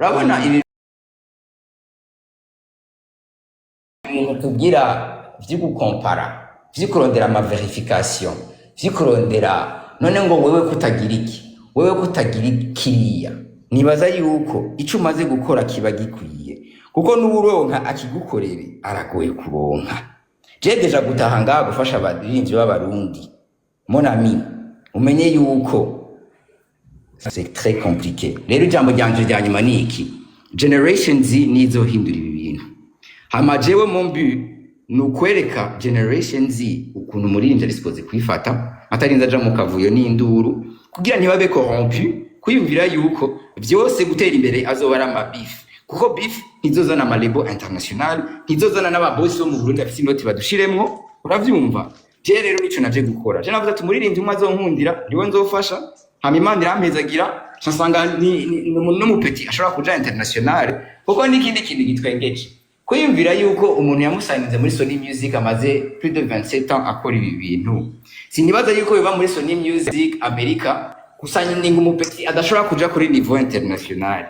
urabona ibi bintu tubwira vyo gukompara vyo kurondera ama verification vyo kurondera none ngo wewe kutagira iki wewe kutagira kiriya nibaza yuko ico umaze gukora kiba gikwiye kuko n'uronka akigukorere aragoye kuronka je deja gutaha ngaha gufasha abarinzi b'abarundi mon ami umenye yuko c'est très compliqué rero ijambo ryanje rya nyuma ni iki Generation Z nizohindura ibi bintu hama jewe mu mbi nukwereka Generation Z ukuntu umurinzi arisipoze kwifata atarinza aja mu kavuyo n'induru kugira ntibabe corrompu kwiyumvira yuko vyose gutera imbere azoba ari amabif kuko beef ntizozana amalebo international ntizozana n'ababosi bo mu Burundi afite inoti badushiremwo uravyumva je rero nico naje gukora je navuze ati umuririmbyi umwe azonkundira niwe nzofasha hama Imana irampezagira nsanga n'umupeti ashobora kuja international kuko n'ikindi kintu gitwengeje kwiyumvira yuko umuntu yamusangize muri Sony Music amaze plus de 27 ans akora ibi bintu sinibaza yuko biba muri Sony Music America kusanya ninga umupeti adashobora kuja kuri niveau international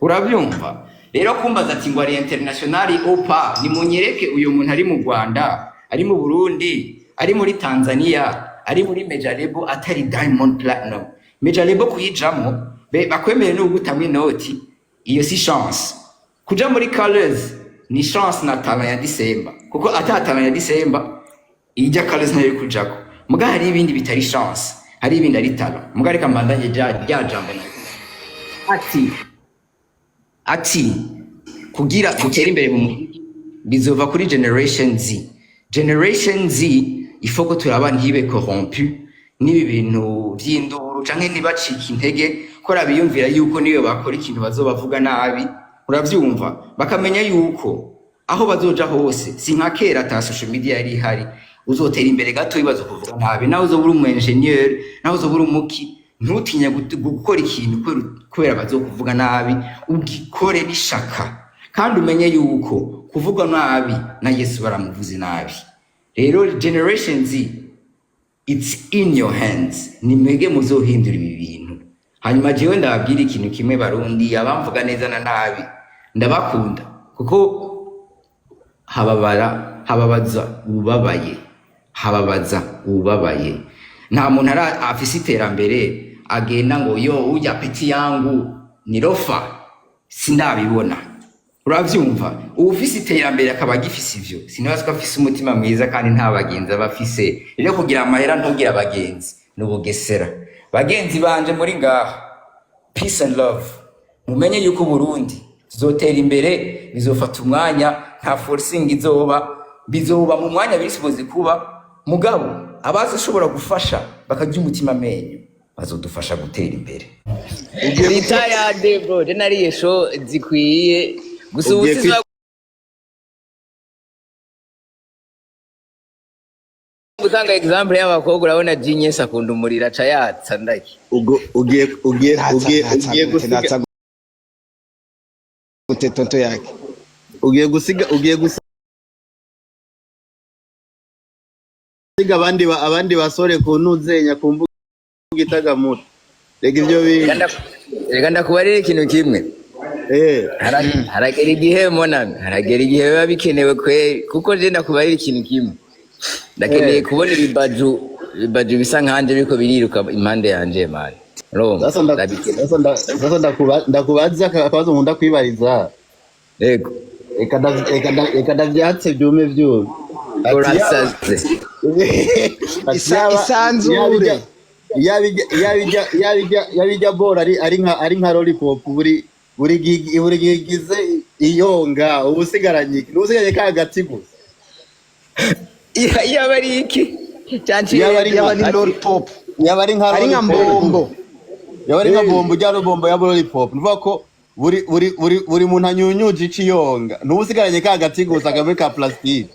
urabyumva rero kumbaza ati ngo ari international opa ni munyereke uyu muntu ari mu Rwanda ari mu Burundi ari muri Tanzania ari muri major label atari Diamond Platinum major label kuyijamo bakwemere no gutamwe inoti iyo si chance kuja muri Colors ni chance na talent ya December kuko ata talent ya December ijya Colors nayo kujako muga hari ibindi bitari chance hari ibindi ari talent muga reka mbandanye rya jambo ati kugira gutera imbere mu bizova kuri Generation Z ifoko turaba ntibe corrompu nibi bintu vy'induru canke nibacika intege kora biyumvira yuko niyo bakora ikintu bazobavuga nabi uravyumva bakamenya yuko aho bazoja hose si nka kera ta social media yari hari uzotera imbere gato ibibazo kuvuga nabi nawe uzobura umu engineer nawe uzobura umuki ntutinya gukora ikintu kubera bazokuvuga nabi ugikore bishaka kandi umenye yuko kuvuga nabi na Yesu baramuvuze nabi rero Generation Z it's in your hands ni mwege muzohindura ibi bintu hanyuma jewe ndababwira ikintu kimwe barundi abamvuga neza na nabi ndabakunda kuko hababaza ubabaye nta muntu afise iterambere agenda ngo yo ujya peti yangu ni rofa sindabibona uravyumva ufise iterambere akaba gifise ivyo sinabaza ko afise umutima mwiza kandi nta bagenzi abafise rero kugira amahera ntugira abagenzi n'ubugesera bagenzi banje muri ngaha peace and love mumenye yuko Burundi zotera imbere bizofata umwanya nta forcing bizoba mu mwanya bisiboze kuba mugabo abazoshobora gufasha bakajya umutima menyo bazodufasha gutera imbere retired bro denariye show zikwiye gusa ubusiza gutanga example y'abakobwa urabona Genius akunda umurira aca yatsa ndaki ugiye gusiga gute tonto yake ugiye gusiga abandi basore kunuzenya kumbuga itagamura rega ivyo rega ndakubarira ikintu kimwe haragera igihe monami haragera igihe biba bikenewe kuko je ndakubarira ikintu kimwe ndakeneye kubona ibibaju bisa nkanje biko biriruka impande yanje mani sasa ndakubaza akabazo nkunda kwibariza yego eka ndavyatse byume vyume urasaze isanzure yabijya bora ari nka lollipop buri gize iyonga ubusigaranye ka gati gusa yaba ari iki yaba ari lollipop yaba ari nka bombo yaba ari nka bombo ujya bombo ya lollipop nuvuga ko buri muntu anyunyuje iciyonga n'ubusigaranye ka gati gusa kamwe ka plastique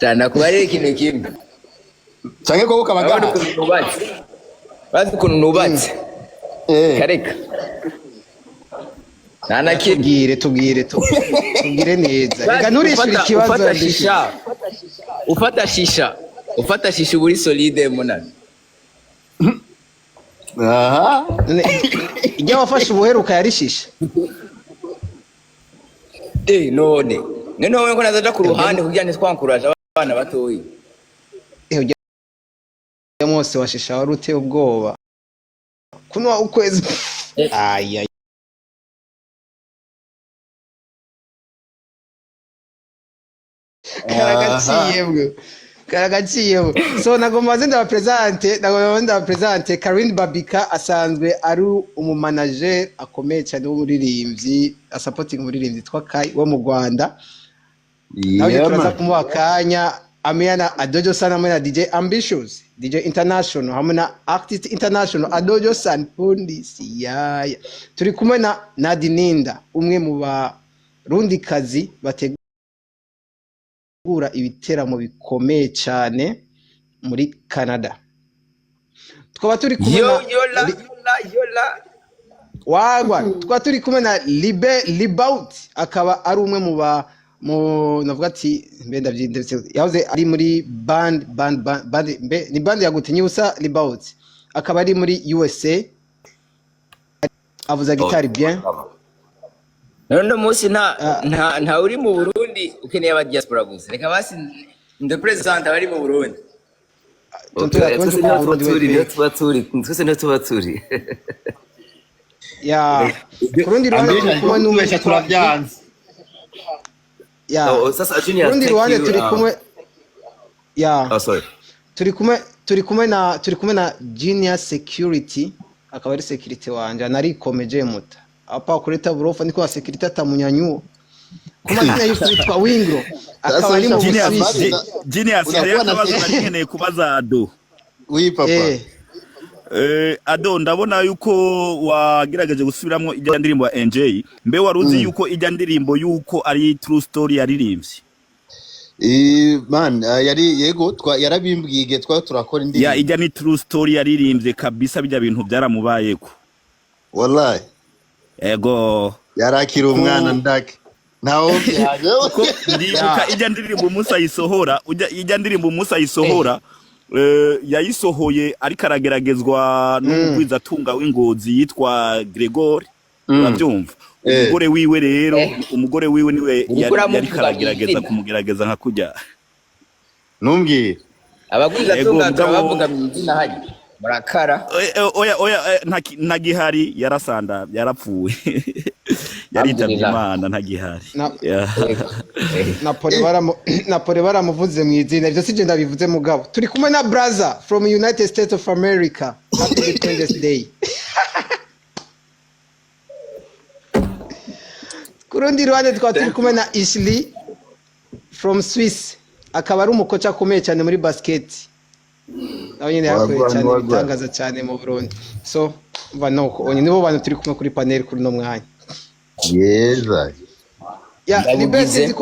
cyane kubarira ikintu kimwe canke ko kabagaha bazi ukuntu nubatse kareka tubwire neza reka nturishura ikibazo ufata shisha uri solide munani aha ijya wafashe ubuheruka yarishisha none noneho ko nazaja ku ruhande kugira ntitwankuraje abana batoyi ujya mwose washisha wari uteye ubwoba kunwa ukwezi aya karagaciyemo so nagomba nda presente Karine Babika asanzwe ari umumanager akomeye cyane w'umuririmbyi supporting umuririmbyi twa Kai wo mu Rwanda nawe turaza kumuha kanya Amiana Adojo Sana hamwe na DJ Ambitious DJ International hamwe na Artist International Adojo San Pundisi yaya turi kumwe na Nadininda umwe mu barundikazi bategura ibiteramo bikomeye cyane muri Canada twaba turi kumwe na wagwa twaba turi kumwe na Libaut akaba ari umwe mu navuga ati mbenda byindetse yahoze ari muri band ni band yagutinye usa Libaut akaba ari muri USA avuza gitari bien none munsi nta uri mu Burundi ukeneye aba diaspora gusa reka basi ndo president abari mu Burundi tubaturi ya kurundi ruhande kumwe n'umesha turabyanze ya sasa Junior kurundi ruhande turi kumwe ya sorry turi kumwe na Genius Security akaba ari security wanje narikomeje muta apa kuleta burofa niko wa security atamunyanyuo kuma tena yitwa Wingro akaba ari mu Genius rero nabazo nkeneye kubaza Ado oui papa Ado ndabona yuko wagerageje gusubiramwo ijya ndirimbo ya NJ mbe waruzi yuko ijya ndirimbo yuko ari true story yaririmbye man yari yego yarabimbwiye turakora indirimbo ya ijya ni true story yaririmbye kabisa bijya bintu byaramubayeko wallahi ego yarakira umwana ndake nawo ko ndibuka ijya ndirimbo Musa yisohora yayisohoye ariko arageragezwa n'umugwiza atunga w'ingozi yitwa Gregory urabyumva umugore wiwe niwe yari karagerageza kumugerageza nka kujya numbwire abagwiza atunga bavuga mu izina hari murakara oya ntagihari yarasanda yarapfuye yaritabye Imana ntagihari Napoli baramuvuze mu izina ibyo sije ndabivuze mugabo turi kumwe na brother from United States of America happy Independence Day kurundi ruhande turi kumwe na Isli from Swiss akaba ari umukoca akomeye cyane muri basket nawe nyine yakoze cyane bitangaza cyane mu Burundi so vanoko nibo bantu turi kumwe kuri panel kuri no mwanya yeza ya Libe sinzi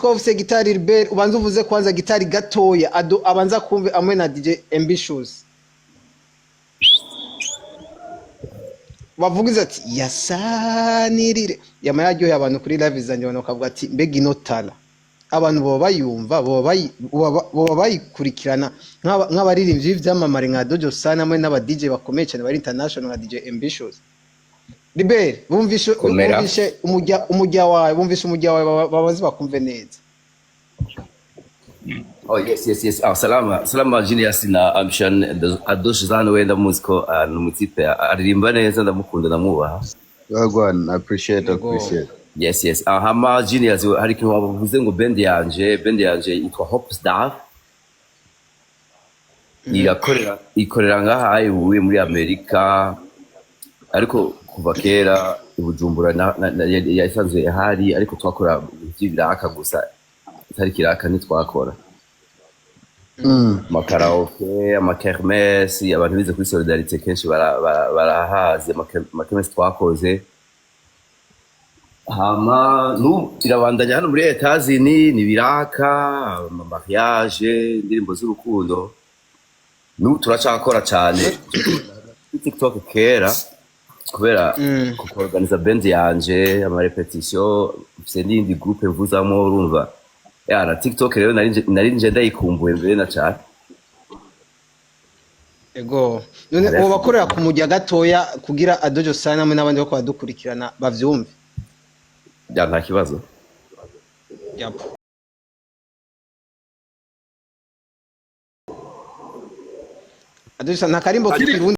ko ufise gitari Libe ubanza uvuze kwanza gitari gatoya Ado abanza kumve amwe na DJ Ambitious bavugize ati yasanirire yama yaryoye abantu kuri live zanjye bakavuga ati mbega inotala abantu bo bayumva bo bayikurikirana nk'abaririmbyi by'amamare nka Dojo Sana hamwe n'aba DJ bakomeye cyane bari international nka DJ Ambitious Libe bumvishe umujya wawe babazi bakumve neza yes salama Genius na Ambition Adojo Sana wenda muziko n'umutipe aririmba neza ndamukunda ndamubaha wagwan appreciate yes hama Genius hari kintu wavuze ngo band yanje yitwa Hope Staff ikorera ngaha uwe muri Amerika ariko kuva kera ibujumbura yasanzwe hari ariko twakora by'ibiraka gusa itari kiraka ntitwakora makaraoke amakermesi abantu bize kuri solidarite kenshi barahazi amakermesi twakoze hama irabandanya hano muri Etazini ni biraka mariage indirimbo z'urukundo turacakora cyane TikTok kera kubera kuorganiza band yanje ama repetition c'est n'indi groupe mvuzamo urumva na TikTok rero nari nje ndayikumbuye mbere na cyane ego none uwo bakorera ku mujya gatoya kugira Adojo Sana hamwe n'abandi bako badukurikirana bavyumve ya nta kibazo. Yep. Adusa nta karimbo k'ikirundi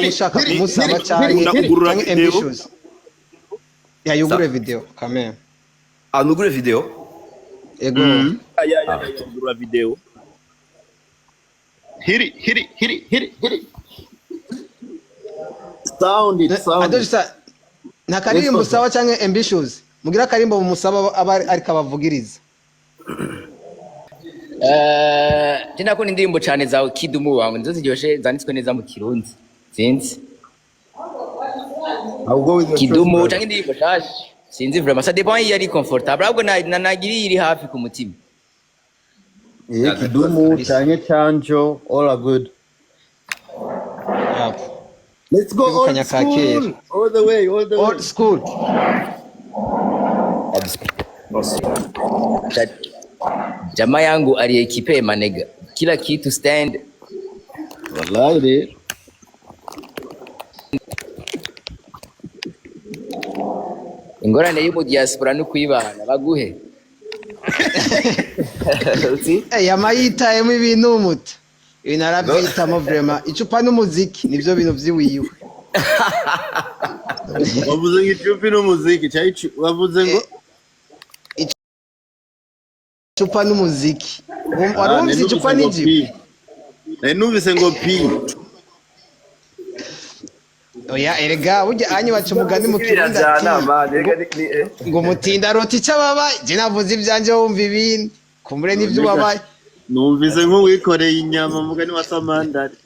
ushaka kumusaba cyane ambitious yayugure video kamera Nugure video? ego Gura video. Hit it. Sound it. Adusa nta karimbo usaba cyane ambitious mugira karimbo mumusaba aba ariko abavugiriza Jina ko indirimbo cyane za Kidumu wangu nizo ziryoshe zanditswe neza mu Kirundi sinzi Kidumu cyangwa indirimbo shaje sinzi vraiment ça dépend yari comfortable ahubwo nagiri iri hafi ku mutima Kidumu cyane Chanjo all are good. Let's go old school. All the way. old school Jamaa yangu aliekipe manega kila kitu stand Wallahi ingorane y'umu diaspora no kwibana baguhe yamayitayemo ibintu umuti ibintu arabyitamo vraiment icupa n'umuziki nibyo bintu vyiwiwe wavuze ngo icupa n'umuziki wavuze ngo icupa n'umuziki warumvise icupa n'ijipo numvise ngo pi oya erega burya anyu baca umugani mu kirundi ngo mutinda rota icyo ababaye je navuze ivyanje wumva ibindi kumbure n'ivyo ubabaye numvise nk'uwikoreye inyama mugani wa Samandari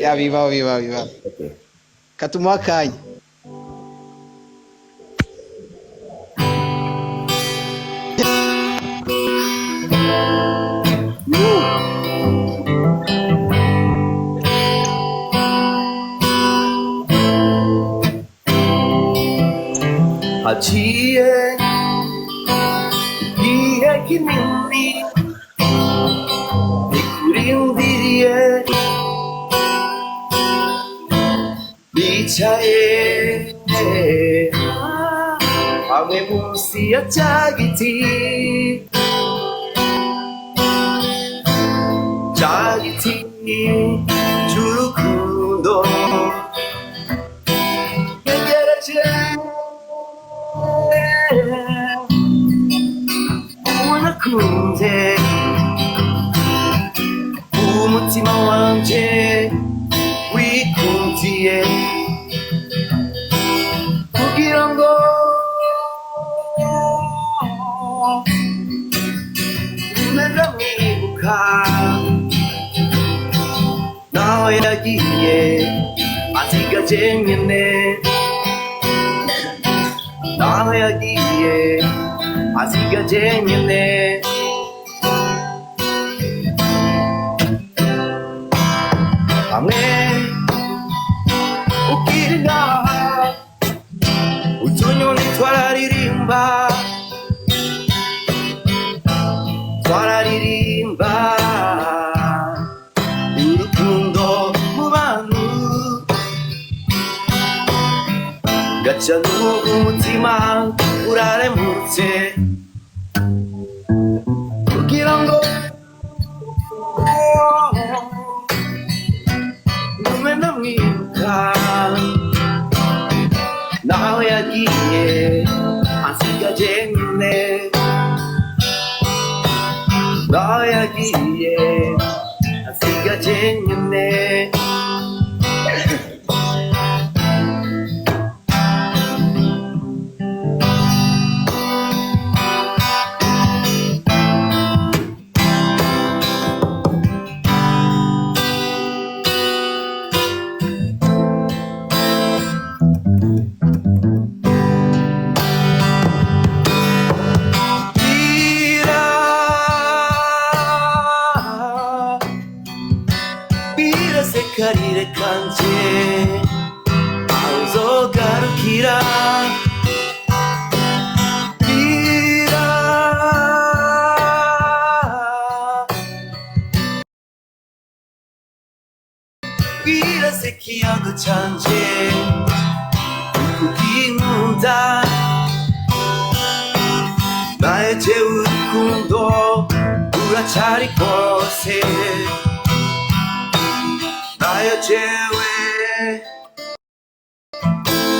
ya bibaho katumuha akanya Haciye igihe kinini nikurindiriye bicaye hamwe munsi ya cya giti cy'urukundo yegereje unakunze umutima wanje wikundiye kugira ngo umeze mwibuka nawe yagiye asigaje nyene nawe yagiye asigaje nyene hamwe ukirina utunyoni twararirimba urukundo mu bantu gaca n'ubu umutima uraremutse kugira ngo ngume ndamwibuka nawe yagiye asigaje nyine nawe yagiye asigaje nyine karire kanje uzogarukira bira wirase ikiyago canje kubw'inkunda naye jewe urukundo ruracari rwose naye jewe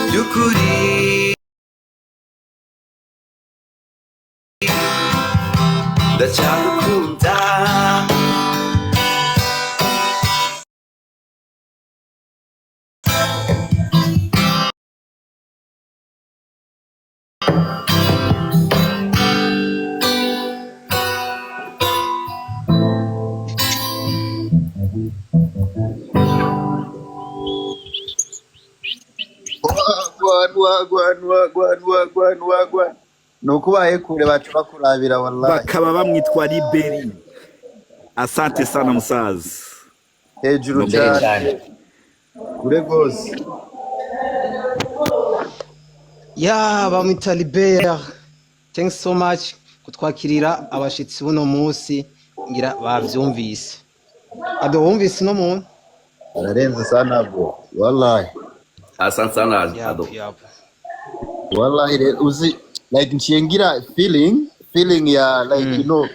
by'ukuri ndacyagukunda wagwan nukubaye kure bacu bakurabira wallahi bakaba bamwitwa Liberi. Asante sana musaza. hejuru Mbere cyane cyane. kure gose ya bamwita Libera. Thanks so much kutwakirira abashitsi buno munsi ngira bavyumvise. Ado wumvise no muntu? ararenze sana bwo wallahi asante sana Ado. Yap. wallahi uzi like nchengira feeling ya like you know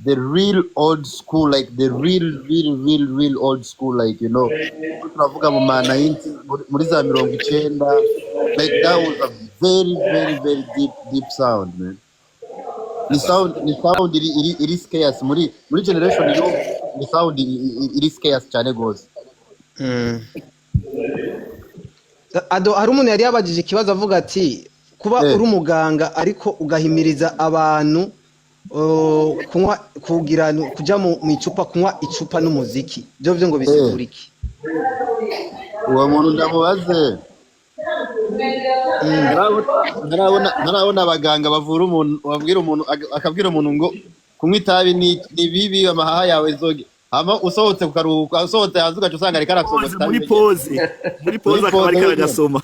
the real old school, like the real old school, like you know tunavuga mu mana yinti muri za 90, like that was a very deep sound, man. Ni sound iri scarce muri generation yo, ni sound iri scarce cyane gose. Ado hari umuntu yari yabagije ikibazo avuga ati kuba uri umuganga ariko ugahimiriza abantu kunywa kuja mu icupa, kunywa icupa n'umuziki, byo ngo bisigura iki? Uwo muntu ndamubaze. Ntarabona abaganga bavura umuntu, babwira umuntu akabwira umuntu ngo kunywa itabi ni bibi, amahaha yawe zoge. Hama usohotse kukaruhuka, usohotse hanze ugaca usanga ari karasoma muri pause akaba ari karagasoma.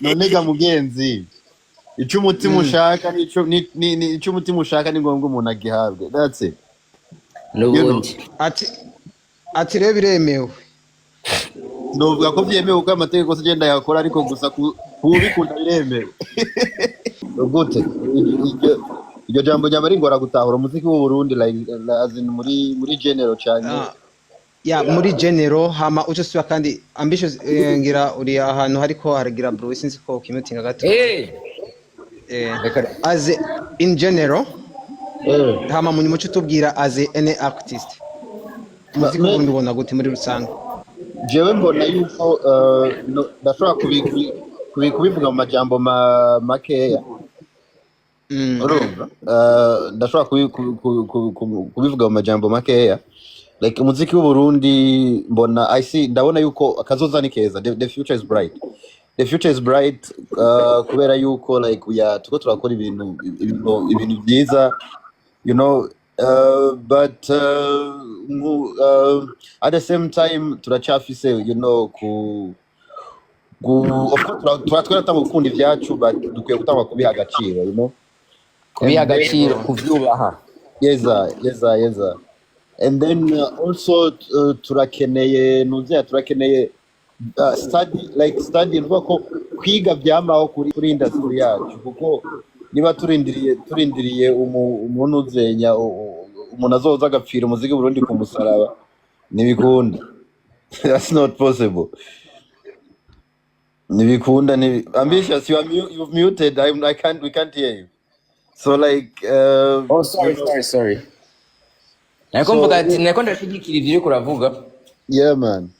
none ga mugenzi, icyo umutima ushaka icyo umutima ushaka ni ngombwa umuntu agihabwe. That's it. Nubundi ati rero biremewe. Novuga ko byemewe uko amategeko se genda yakora, ariko gusa kubikunda biremewe. Gute iryo jambo nyama ringora gutahura umuziki w'u Burundi, like as in muri general cyane. Ya muri general hama uco siba kandi ambitious ngira uri ahantu hariko haragira bro, sinzi ko kimutinga gato. As in general hama mu nyuma tubwira as any artist muziki w'uburundi ubona gute muri rusange? Jewe mbona yuko ndashobora kubivuga mu majambo makeya. Urumva ndashobora kubivuga mu majambo makeya, like umuziki w'u Burundi mbona ndabona yuko akazoza ni keza. The future is bright. The future is bright kubera yuko like tuko turakora ibintu byiza, you know, but at the same time turacafise, you know, of course turatwera gukunda ibyacu, but dukwiye gutanga kubiha agaciro, you know, kubiha agaciro, kuvyubaha. Yes. And then also turakeneye study nuko ko kwiga byamaho kuri industry yacu, kuko niba turindiriye umuntu uzenya umuntu azoza agapfira umuziki w'u Burundi ku musaraba, nibikunda. That's not possible. Nibikunda. Ambitious, you've muted. We can't hear you. So like Oh, sorry. Nakumbuka ati nakonda shigikira ivyo kuravuga. Yeah, man.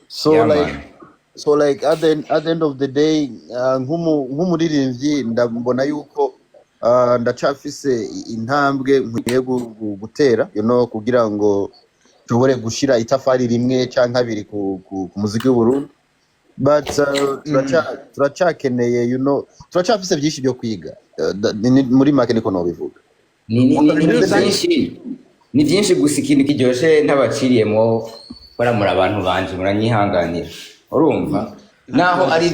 So like at the end of the day, nk'umuririmbyi ndabona yuko ndacafise intambwe nkwiye gutera, you know, kugira ngo tubore gushira itafari rimwe canke abiri ku muziki w'u Burundi. But turacakeneye, you know, turacafise byinshi byo kwiga. Muri make niko no bivuga. Ni byinshi gusa ikintu kiryoshe ntabaciriyemo baramura abantu banje muranyihanganira. Urumva naho ari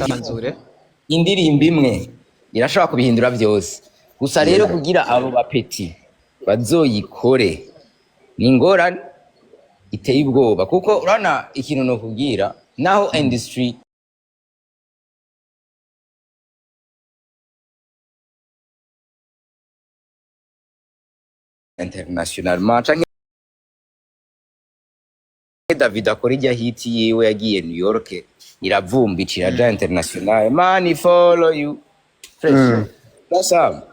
indirimbo imwe irashobora kubihindura byose, gusa rero kugira abo bapeti bazoyikore ni ingorane iteye ubwoba, kuko urana ikintu no kugira naho industry international canke David akora ijya hit yiwe yagiye New York iravumbitse iraja international man follow you fresh sasa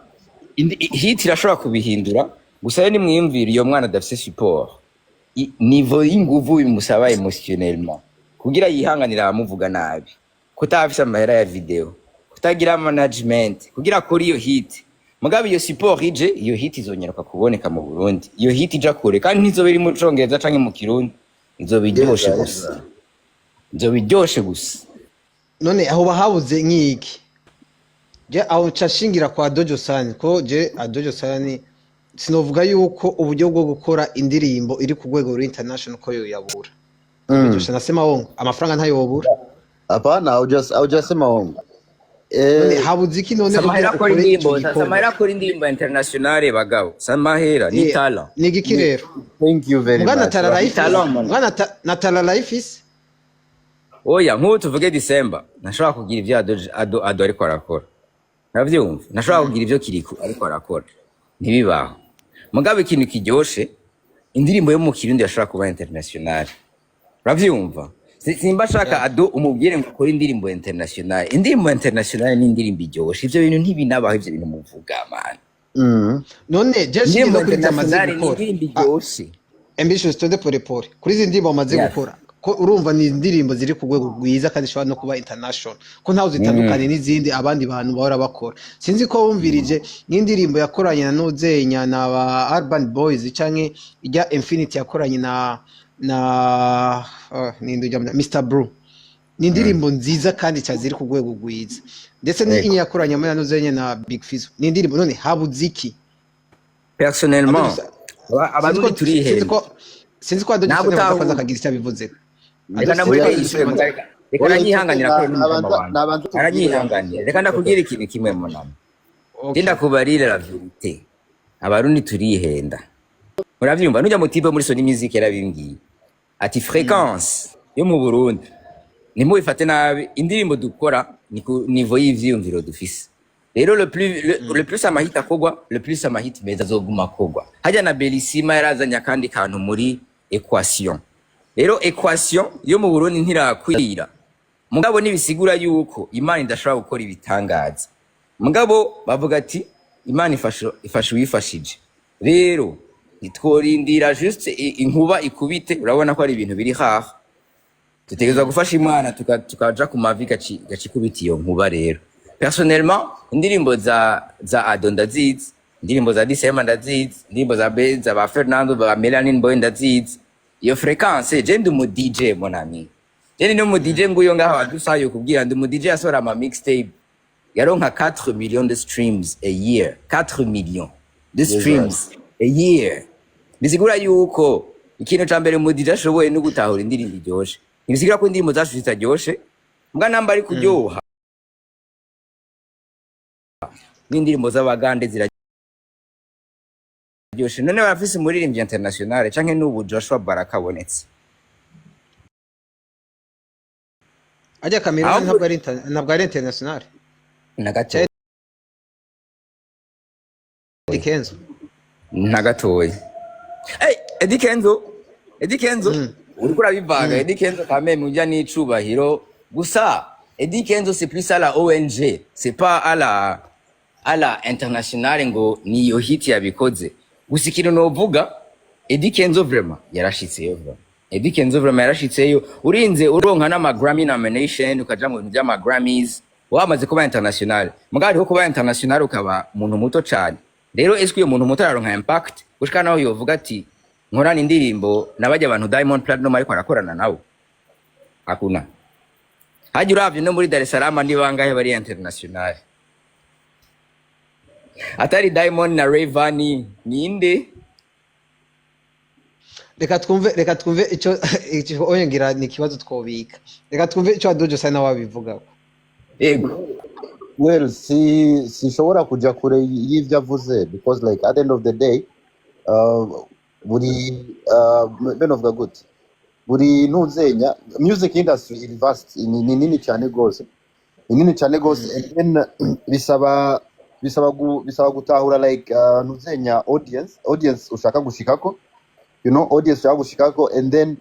hit irashobora kubihindura gusa yo nimwiyumvira iyo mwana adafise support niveau y'inguvu bimusaba emotionnellement kugira yihanganira amuvuga nabi kutafise amahera ya video kutagira management kugira kuri iyo hit mugabe iyo support ije iyo hit izonyeruka kuboneka mu Burundi iyo hit ija kure kandi ntizobe iri mu Congereza canke mu Kirundi izobiryoshe gusa izobiryoshe gusa none aho bahabuze nk'iki je aho ncashingira kwa Dojo San ko je Dojo San sinovuga yuko uburyo bwo gukora indirimbo iri ku rwego rwa international ko yo yabura Dojo San nasema wongo amafaranga ntayobura hapana au just sema wongo none habuze iki none Samahera kora indirimbo international bagabo Samahera ni talent ni giki rero thank you very much na Tala Life is oya nk'ubu tuvuge December nashobora kugira ivyo ado ariko arakora navyumva nashobora kugira ivyo Kiriku ariko arakora ntibibaho mugabe ikintu kiryoshe indirimbo yo mu Kirundi yashobora kuba international uravyumva simba shaka ado umubwire ngo ukora indirimbo international ni indirimbo iryoshe ivyo bintu ntibinabaho ivyo bintu muvuga man none je indirimbo international ni indirimbo iryoshe ambitious tonde pole pole kuri izi ndirimbo bamaze gukora ko urumva ni indirimbo ziri ku rwego rwiza kandi shobora no kuba international ko ntawo zitandukanye n'izindi abandi bantu bahora bakora sinzi ko wumvirije n'indirimbo yakoranye na Nozenya na Urban Boys canke ijya Infinity yakoranye na Mr Bro ni indirimbo nziza kandi cyaziri ku rwego rwiza ndetse n'inyi yakoranye na Nozenya na Big Fizzo ni indirimbo none habuze personnellement abantu turihenda sinzi ko Dojo San akaza kagira icyo bivuze reka nanyihanganira ko aranyihanganira reka ndakubwira ikintu kimwe mu nama genda kubarira la vérité abarundi turihenda muravyumva nujya mutipe muri Sony Music yarabimbwiye ati fréquence yo mu Burundi nimubifate nabi indirimbo dukora ni ku niveau y'ivyumviro dufise rero le plus amahita kogwa le plus amahita meza azoguma kogwa hajya na Bellissima yarazanya kandi kantu muri equation rero equation yo mu Burundi ntirakwira mugabo nibisigura yuko Imana idashobora gukora ibitangaza mugabo bavuga ati Imana ifasha uwifashije rero nitworindira juste inkuba ikubite urabona ko ari ibintu biri haha tutegereza gufasha Imana tukaja ku mavi gacikubita iyo nkuba rero personnellement indirimbo za Ado ndazizi indirimbo za December ndazizi indirimbo za Benza ba Fernando ba Melanin Boy ndazizi iyo fréquence je ndi mu DJ mon ami je ni mu DJ nguyo ngaho adusayo kubwira ndi mu DJ asora ama mixtape yaronka 4 millions de streams a year 4 millions de streams a year bisigura yuko ikintu ca mbere mu DJ ashoboye no gutahura indirimbo iryoshe bisigura ko indirimbo zacu zitaryoshe mbwa namba ari kuryoha n'indirimbo z'abagande ziraryoshe none barafise umuririmbyi international canke n'ubu Joshua Baraka abonetse ajya kamera ntabwo ari international na gato Kenzo na gatoya Eddie Kenzo uriko urabivanga Eddie Kenzo kameme mujya n'icubahiro gusa Eddie Kenzo c'est plus à la ONG c'est pas à la international ngo niyo hit yabikoze gusa ikintu novuga Eddie Kenzo vraiment yarashitseyo urinze uronka n'ama Grammy nomination ukaja mu bintu by'ama Grammys wamaze kuba international mugari ho kuba international ukaba umuntu muto cyane rero eske uyo muntu muto araronka impact gushika naho yovuga ati nkorana indirimbo nabajya abantu Diamond Platinum ariko arakorana nawo hakuna haji uravye no muri Dar es Salaam ndi bangahe bari international atari Diamond na Rayvanny ninde reka twumve icyo onyengira ni kibazo twobika reka twumve icyo Dojo San wabivuga yego well sishobora kuja kure y'ivyo avuze because at the end of the day buri men of the good buri ntuzenya music industry is vast, ni nini cyane gose, ni nini cyane gose, and then bisaba gutahura like ntuzenya audience ushaka gushikako, you know, audience ushaka gushikako, and then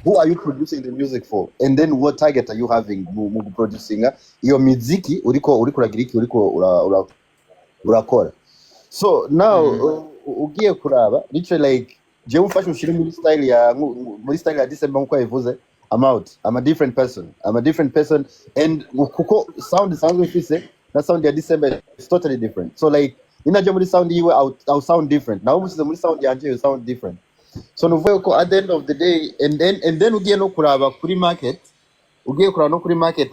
who are you producing the music for, and then what target are you having mu producing iyo muziki uriko uragira iki, uriko urakora. So now ugiye kuraba literally like je umfashe ushire muri style ya December nkuko yavuze, I'm a different person, and kuko sound isanzwe ifise na sound ya December is totally different. So like inaje muri sound yiwe I'll sound different, now musize muri sound yanje you sound different. So nuvuye ko at the end of the day, and then ugiye no kuraba kuri market,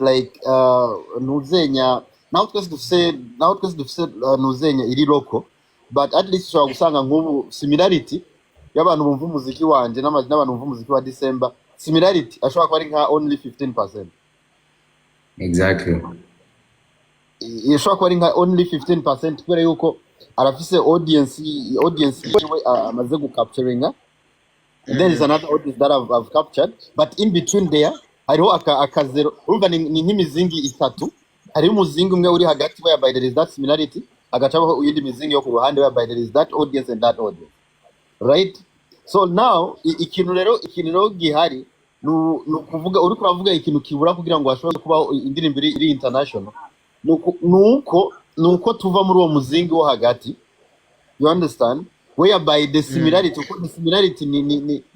like ntuzenya now twese dufise ntuzenya iri local, but at least ushobora gusanga nk'ubu similarity y'abantu bumva umuziki wanje n'abantu bumva umuziki wa December, similarity ashobora kuba ari nka only 15%. Exactly. Ishobora kuba ari nka only 15% kubera yuko arafise audience yiwe amaze gucapturinga, and there is another audience that I've captured, but in between there hariho akazero, urumva ni nk'imizingi itatu, hariho umuzingi umwe uri hagati whereby there is that similarity, agacabaho uyindi mizingi yo ku ruhande whereby there is that audience and that audience, right? So now ikintu rero gihari nukuvuga uri kuravuga ikintu kibura kugira ngo ashobore kuba indirimbo iri international, nuko tuva muri uwo muzingi wo hagati, you understand, whereby the similarity, the similarity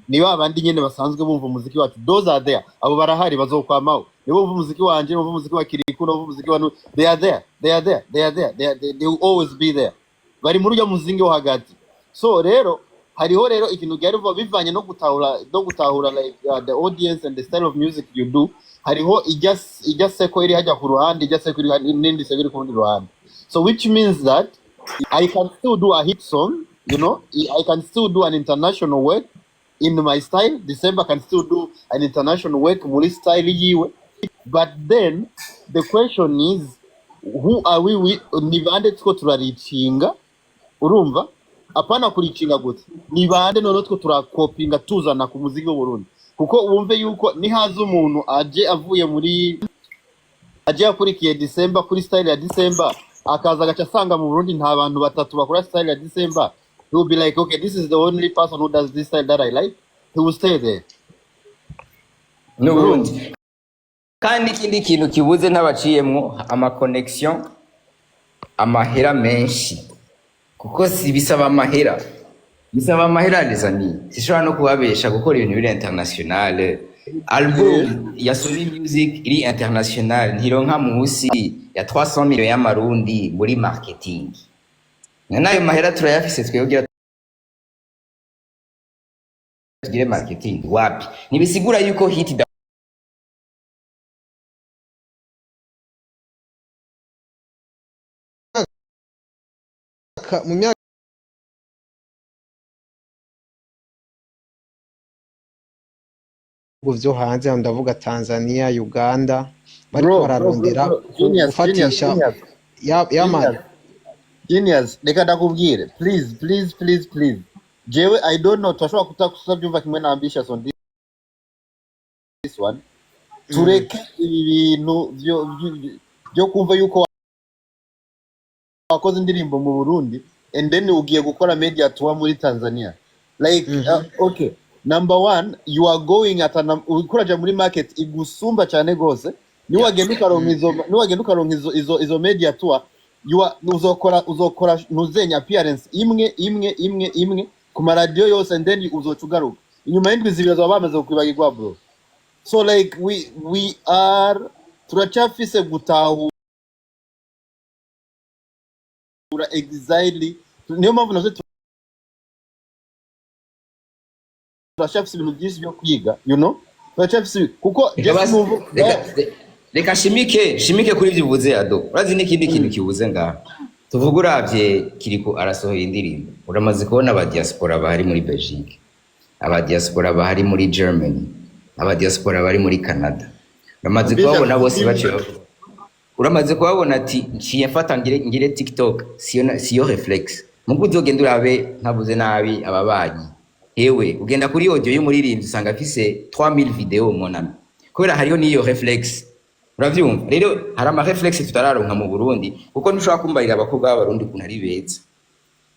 ni babandi nyene basanzwe bumva umuziki wacu, those are there, abo barahari bazokwamaho, nibo bumva umuziki wanje, bumva umuziki wa Kiriku, bumva umuziki wa they are there, they will always be there, bari muri uyo muzingi wo hagati. So rero hariho ikintu cyari bivanye no gutahura like the audience and the style of music you do, hariho ijya seko iri hajya ku ruhande, ijya seko iri n'indi seko iri ku rundi ruhande. So which means that I can still do a hit song, you know, I can still do an international work in my style, December can still do an international work muri style yiwe, but then the question is who are we with, ni bande two turarichinga, urumva, apana kurichinga gute, ni bande none two turakopinga tuzana ku muziki w'u Burundi, kuko wumve yuko nihaza umuntu aje akurikiye December kuri style ya December, akaza gacha sanga mu Burundi nta bantu batatu bakora style ya December, he will be like, okay, this is the only person who does this style that I like, he will stay there. No Burundi. Kandi ikindi kintu kibuze n'abaciyemwo ama connection, amahera menshi, kuko si bisaba amahera les sishobora no kubabesha gukora ibintu biri international. Album ya Sony Music iri international ntironka munsi ya 300 millions y'amarundi muri marketing, nayo mahera turayafise twebwe tugire marketing wapi, nibisigura yuko hit mu myaka byo hanze, ndavuga Tanzania, Uganda, bari bararondera gufatisha yamana Genius, reka ndakubwire, please jewe I don't know, twashobora kutabyumva kimwe na Ambitious on this one, tureke ibi bintu byo kumva yuko wakoze indirimbo mu Burundi and then ugiye gukora media tour muri Tanzania, like okay, number one, you are going at ukuraja muri market igusumba cyane gose, niwagenda ukaronka izo media tour, uzokora ntuzenya appearance imwe ku radio yose, and then uzocugaruka inyuma y'indwi zibiri bamaze kwibagirwa bro. So like we are turachafise gutahura exactly, niyo mpamvu nazo turashafise ibintu byinshi byo kwiga, you know, turashafise kuko reka shimike kuri ibyo uvuze Ado, urazi n'ikindi kintu kibuze ngaha, tuvuga uravye Kiriko arasohoye indirimbo, uramaze kubona aba diaspora bahari muri Belgique, aba diaspora bahari muri Germany, aba diaspora bari muri Canada, uramaze kubabona bose baciye, uramaze kubabona ati nciye mfata ngire TikTok siyo reflex, mugo uzogenda urabe ntabuze nabi ababanyi ewe ugenda kuri audio y'umuririmbyi usanga afise 3000 video monami kubera hariyo niyo reflex uravyumva rero hari ama reflex tutararonka mu Burundi kuko ntushobora kumbarira abakobwa b'abarundi kuntu ari beza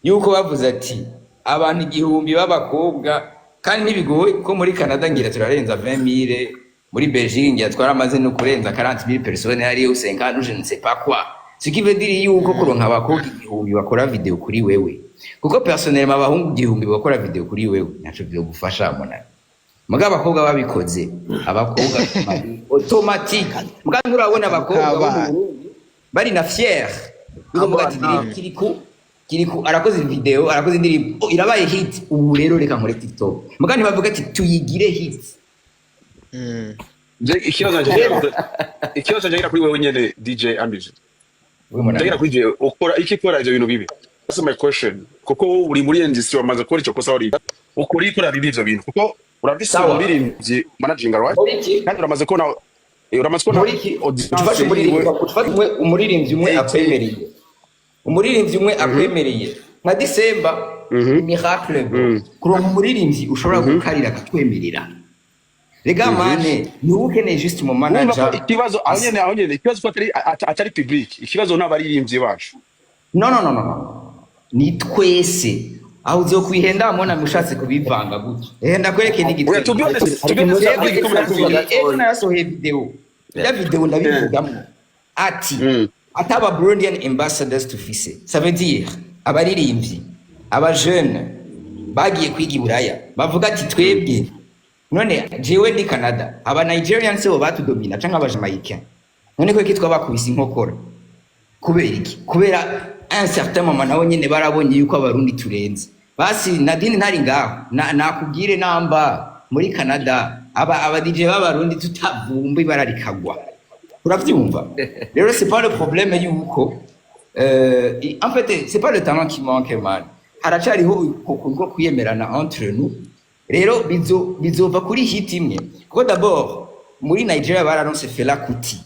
yuko bavuze ati abantu igihumbi b'abakobwa kandi ntibigoye ko muri Canada ngira turarenza 20000 muri Belgique ngira twaramaze no kurenza 40000 personnes hariyo 50 je ne sais pas quoi ce qui veut dire yuko kuronka abakobwa igihumbi bakora video kuri wewe kuko personnellement abahungu igihumbi bakora video kuri wewe naco byo gufasha monana mugabo abakobwa babikoze abakobwa automatique mugabo urabona abakobwa bari na fier uvuga ati kiriku arakoze video arakoze indirimbo irabaye hit ubu rero reka nkore TikTok mugabo ntibavuga ati tuyigire hit ikibazo ngira kuri wewe nyene DJ Ambition ngira kuri je ukora iki kora ivyo bintu bibi that's my question kuko uri muri industry wamaze gukora icyo kosa uri ukora ikora bibi ivyo bintu kuko urabise umuririmbyi managing right kandi uramaze kubona tufashe umuririmbyi umwe akwemereye nka December miracle kuronka umuririmbyi ushobora gukarira akatwemerera rega mane ntukeneye just mu manager ikibazo aho nyene ikibazo atari public ikibazo n'abaririmbyi bacu no ni twese aho uzo kwihenda mona mushatse kubivanga gutyo ndakwereke n'igitwe nasohoye video ya video ndabivugamo ati ataba Burundian ambassadors tufise ça veut dire abaririmbyi aba jeune bagiye kwiga i Buraya bavuga ati twebwe none jewe ni Canada aba Nigerians bo batudomina canke aba Jamaican none ko kitwa bakubise inkokora kubera iki kubera un certain moment nabo nyene barabonye yuko abarundi turenze basi Nadine ntari ngaho nakubwire namba muri Canada aba DJ b'abarundi tutavumba ibararikagwa uravyumva rero c'est pas le problème yuko en fait c'est pas le talent qui manque man haracariho ko kwiyemerana entre nous rero bizova kuri hit imwe kuko d'abord muri Nigeria bararonse Fela Kuti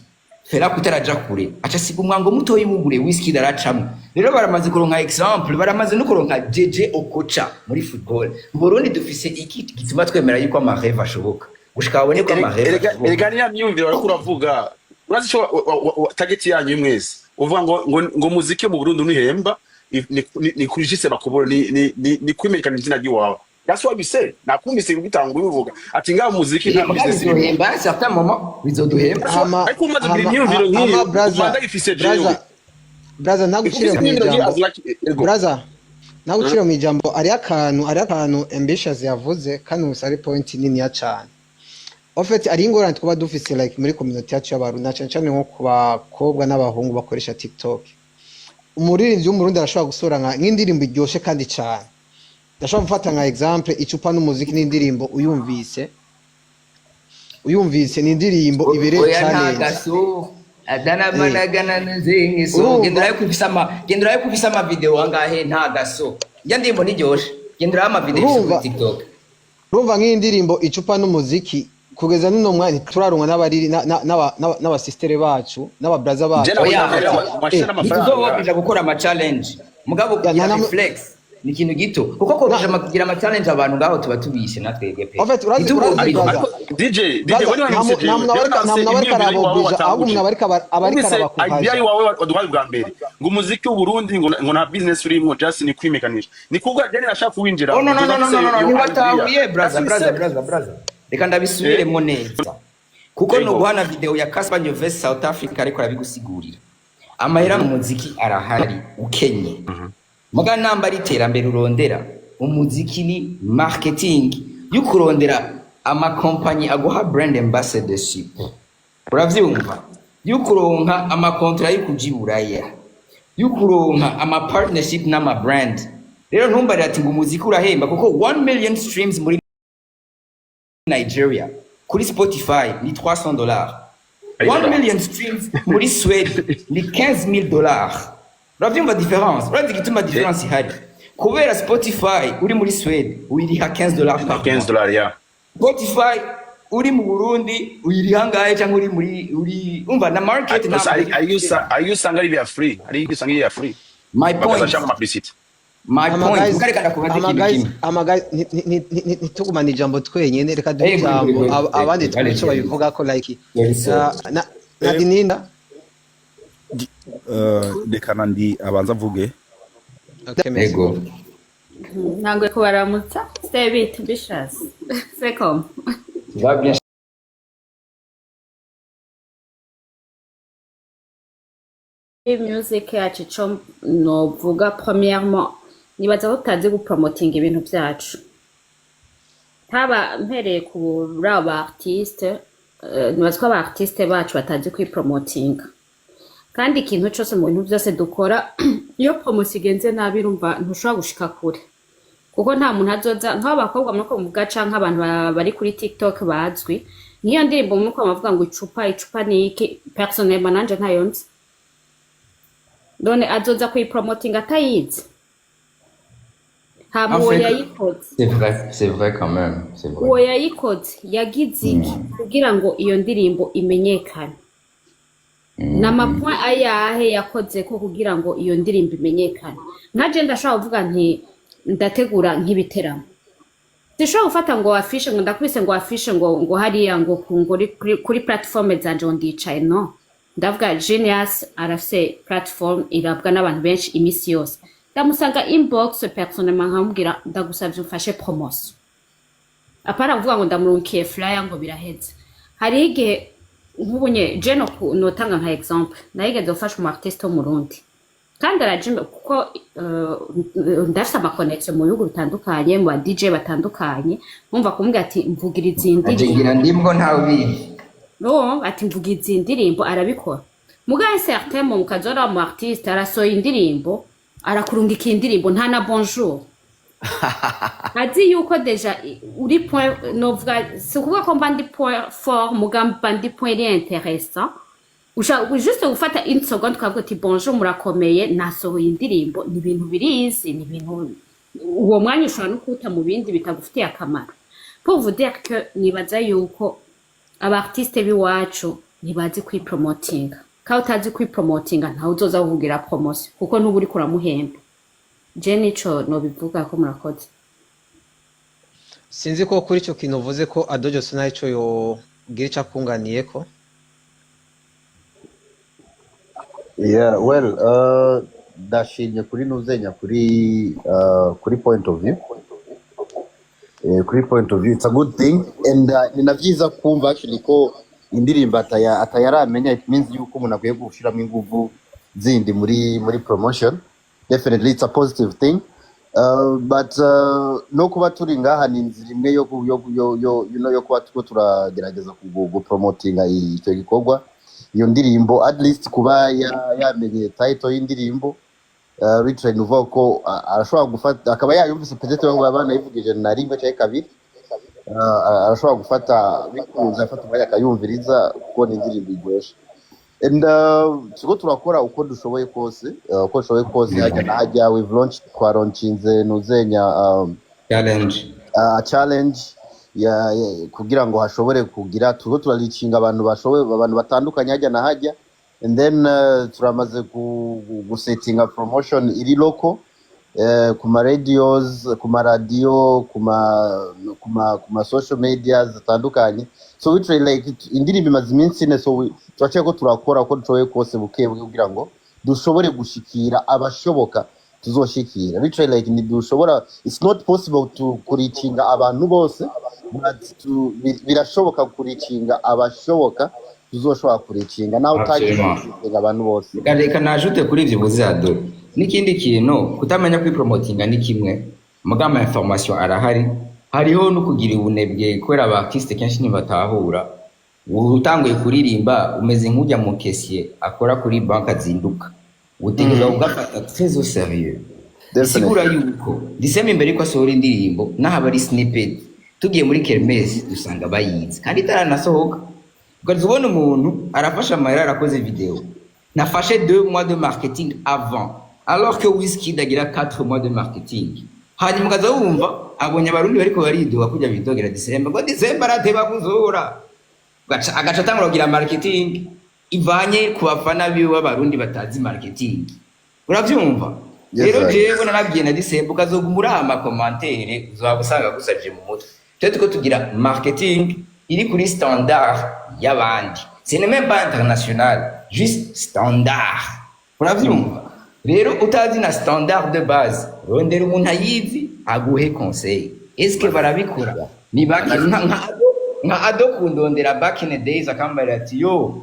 araja kure aca siga umwango muto y'ubugure Wizkid aracamo rero baramaze kuronka example baramaze no kuronka JJ Okocha muri football mu Burundi dufise iki gituma twemera yuko amareve ashoboka gushika babone ko amareve erega niya myumvire barako uravuga urazi cyo target yanyu mwese uvuga ngo muziki mu Burundi unihemba ni kujise bakobora ni kwimenyekana izina ry'iwawe that's what we say nakumvise ubitanga ubivuga ati ngaho muziki nta business duhemba certain moment bizoduhemba ariko umaze imyumviro nk'iyo Rwanda ifise jewe braza nagucire mu ijambo braza nagucire mu ijambo ari akantu ambitious yavuze kandi musari point nini ya cyane en fait ari ingorane twaba dufise like muri community yacu y'abarundi cyane nko ku bakobwa n'abahungu bakoresha TikTok umuririmbyi w'umurundi arashobora gusura nk'indirimbo iryoshe kandi cyane ndashobora gufata nka example icupa n'umuziki n'indirimbo uyumvise ni indirimbo ibereye challenge adana managana nzingi so genderayo kufisa ama video angahe nta gaso ya ndimbo niryoshe genderayo ama video kuri TikTok urumva nk'indirimbo icupa n'umuziki kugeza nino mwanya turarunga n'abariri n'abasistere bacu n'ababraza bacu tuzoboja gukora ama challenge mugabo kugira reflex ni kintu gito kuko koresha kugira ama challenge abantu ngaho tuba tubishe natwege pe en fait urazi DJ wani wamsije namna karabobija ahubwo mnabarika arabakuhaje idea wawe waduhaye bwa mbere ngo umuziki w'u Burundi ngo na business urimo just ni kwimekanisha ni kuvuga jeni nashaka kuwinjira no nibatahuye brother reka ndabisubiremo neza kuko no guhana video ya Casper Nyovesi South Africa ariko arabigusigurira amahera mu muziki arahari ukenye muga namba riterambere urondera umuziki ni marketing yukurondera ama company aguha brand ambassadorship uravyumva yukuronka ama contract yukujiburaya yukuronka ama partnership n'ama brand rero ntumbarira ati ngo umuziki urahemba kuko 1 million streams muri Nigeria kuri Spotify ni $300 1 million streams muri Sweden ni $15000 uravyumva difference urazi gituma difference ihari kubera Spotify uri muri Sweden uyiriha $15 par $15 ya Spotify uri mu Burundi uyiriha ngahe cyangwa uri umva na market na are you sanga ari free my point my point mukareka ndakubaza ikintu kimwe amagazi ntitugumane ijambo twenyene reka duhe ijambo abandi twese babivuga ko like nadinda reka nandi abanza avuge ego ntabwo kubaramutsa stay bishas c'est comme va bien music yacu cyo novuga premièrement nibaza ko tutazi gupromotinga ibintu byacu haba mpereye kuri aba artiste nibaza ko aba artiste bacu batazi kwipromotinga kandi ikintu cyose mu bintu byose dukora iyo promotion igenze nabi urumva ntushobora gushika kure kuko nta muntu azoza nk'abakobwa muri ko muvuga canke abantu bari kuri TikTok bazwi niyo ndirimbo muri ko bavuga ngo icupa ni iki personnellement nanje ntayonze none azoza kwipromotinga atayizi hama uwo yayikoze c'est vrai quand même c'est vrai uwo yayikoze yagize iki kugira ngo iyo ndirimbo imenyekane n'amapoint ayahe yakoze ko kugira ngo iyo ndirimbo imenyekane nkaje ndashaka kuvuga nti ndategura nk'ibiteramo sishobora gufata ngo afishe ngo ndakubise ngo afishe ngo hariya ngo kuri platform zanje ngo ndicaye no ndavuga Genius arafise platform irabwa n'abantu benshi imisi yose ndamusanga inbox personnellement nkamubwira ndagusavye umfashe promotion apara kuvuga ngo ndamurunkiye flyer ngo biraheze hari igihe nk'ubunye je notanga nka exemple nayigeze gufasha umu artiste wo mu Burundi kandi arajimbe kuko ndafise ama connection mu bihugu bitandukanye mu DJ batandukanye bumva kumubwira ati mvugira izindi ajigira ndimbo ntawe bibi no ati mvugira izindirimbo arabikora mugaye certain mu kazora mu artiste arasoye indirimbo arakurungika indirimbo nta na bonjour azi yuko deja uri point novuga sikuvuga ko mbandi point fort mugamba ndi point intéressant juste gufata une seconde ukavuga ati bonjour murakomeye nasohoye indirimbo ni ibintu birizi ni ibintu uwo mwanya ushobora no kuta mu bindi bitagufitiye akamaro pour vous dire que nibaza yuko aba artiste biwacu nibazi kwipromotinga kandi utazi kwipromotinga ntawe uzoza kuvugira promotion kuko nubu uri kuramuhemba je nico no bivuga ko murakoze sinzi ko kuri cyo kintu uvuze ko Adojo Sona ico yo gira cyakunganiye ko Yeah, well, ndashimye kuri nuzenya kuri point of view. Kuri point of view, it's a good thing, and ni navyiza kumva actually ko indirimbo atayaramenya, it means yuko umuntu agiye gushiramo inguvu zindi muri promotion. Definitely it's a positive thing. But no kuba turi ngaha ni inzira imwe yo kuba tuko turagerageza gupromotinga icyo gikorwa. Iyo ndirimbo at least kuba yamenye title y'indirimbo Richard uvuga ko arashobora gufata akaba yayumvise peut-être ngo abana yivugije na rimwe cyangwa kabiri arashobora gufata bikuza afata umwanya akayumviriza kuko ni indirimbo igosha and tuko turakora uko dushoboye kose hajya nahajya we launch kwa launchinze nuzenya challenge ya kugira ngo hashobore kugira tuko turalicinga abantu batandukanye hajya na hajya and then turamaze gusettinga promotion iri local ku ma radios ku ma radio ku ma social media zitandukanye so we try like indirimbo imaze iminsi ne so turaciye ko turakora ko dushoboye kose bukebuke kugira ngo dushobore gushikira abashoboka tuzoshikira we try like ni dushobora it's not possible to kuricinga abantu bose birashoboka kuricinga abashoboka tuzoshobora kuricinga nawe utagiye abantu bose reka najute kuri ivyo buzado n'ikindi kintu kutamenya kwipromotinga ni kimwe mugama information arahari hariho no kugira ubunebwe kwera aba artiste kenshi ntibatahura utanguye kuririmba umeze nk'ujya mu kesiye akora kuri banka zinduka utegeza ugafata très au sérieux sigura yuko diseme imbere ko asohora indirimbo naho ari snippet tugiye muri kermesse dusanga bayizi kandi itaranasohoka ukazubona umuntu arafasha amahera arakoze video nafashe 2 mois de marketing avant alors que Wizkid agira 4 mois de marketing hanyuma ukazumva abonye abarundi bariko bariduha kujya bitogera December ngo December ateba kuzura agaca tangura kugira marketing ivanye ku bafana biwe abarundi batazi marketing uravyumva rero Yes, jewe narabwiye na Disemba ukazogumura amakomantere uzaba usanga gusabye mu mutwe twe tuko tugira marketing iri kuri standard y'abandi c'est même pas international juste standard uravyumva rero utazi na standard de base rondera umuntu ayizi aguhe conseil est-ce que barabikora ni baki nka ado kundondera back in the days akambara ati yo